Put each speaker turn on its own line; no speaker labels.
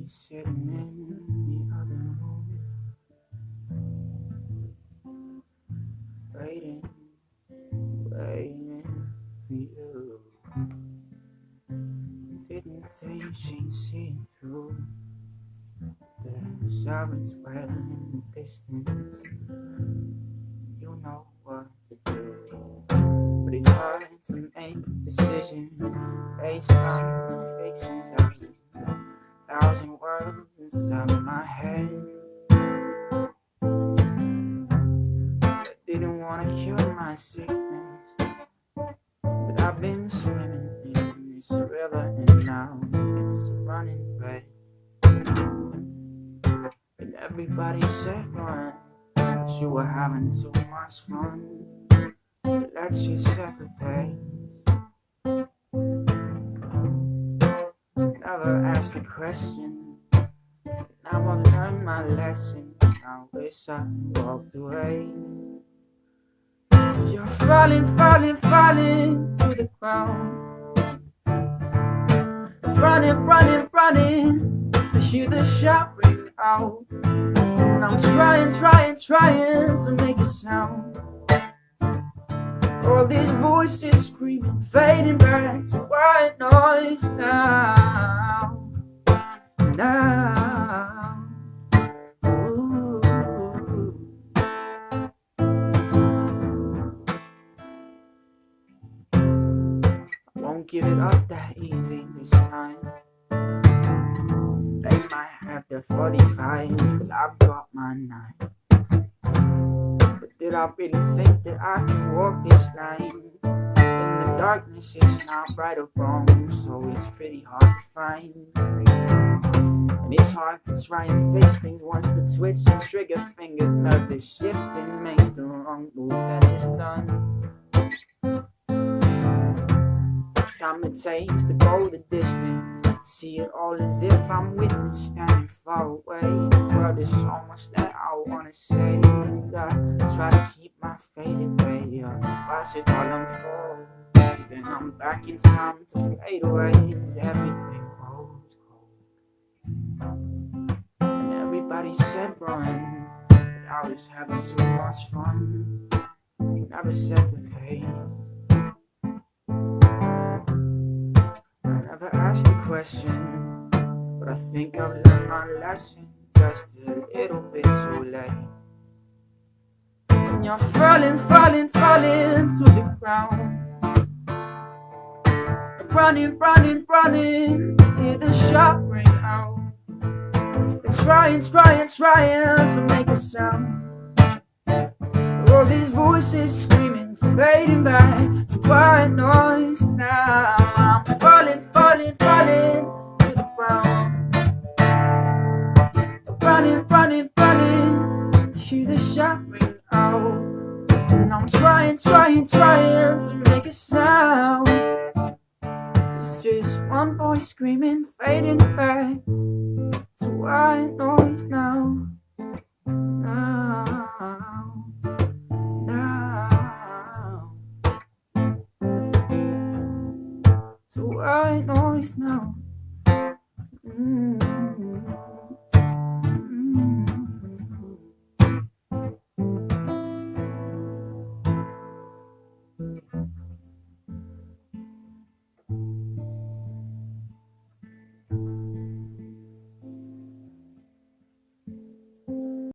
She's sitting in the other room, waiting, waiting for you. Didn't think she'd see through the sirens well in the distance. You know what to do, but it's hard to make decisions based on the fictions of 1,000 words inside my head. I didn't want to cure my sickness, but I've been swimming in this river and now it's running red. And everybody said, "Run," but you were having too much fun. Let's just set the pace. Never asked the question. Now I've learned my lesson. I wish I walked away. 'Cause you're falling, falling, falling to the ground. Running, running, running to hear the shout ring out. And I'm trying, trying, trying to make a sound. All these voices screaming, fading back to white noise now. Now, ooh. I won't give it up that easy this time. They might have the 45, but I've got my 9. But did I really think that I could walk this line? In the darkness it's not right or wrong, so it's pretty hard to find. And it's hard to try and fix things once the twitch and trigger fingers nervous shifting makes the wrong move and it's done. Time it takes to go the distance, see it all as if I'm witness standing far away. Well, there's so much that I wanna say, I try to keep my faded way, watch it all unfold. Then I'm back in time to fade away as everything goes cold. And everybody said run, but I was having too much fun. Never set the pace. Never asked the question, but I think I've learned my lesson just a little bit too late. When you're falling, falling, falling to the ground, running, running, running, hear the shot ring out. And trying, trying, trying to make a sound. All these voices screaming, fading back to white noise now. I'm falling, falling, falling to the ground. Running, running, running, hear the shot ring out. And I'm trying, trying, trying to make a sound. It's just one voice screaming, fading back to white noise now. To white noise now.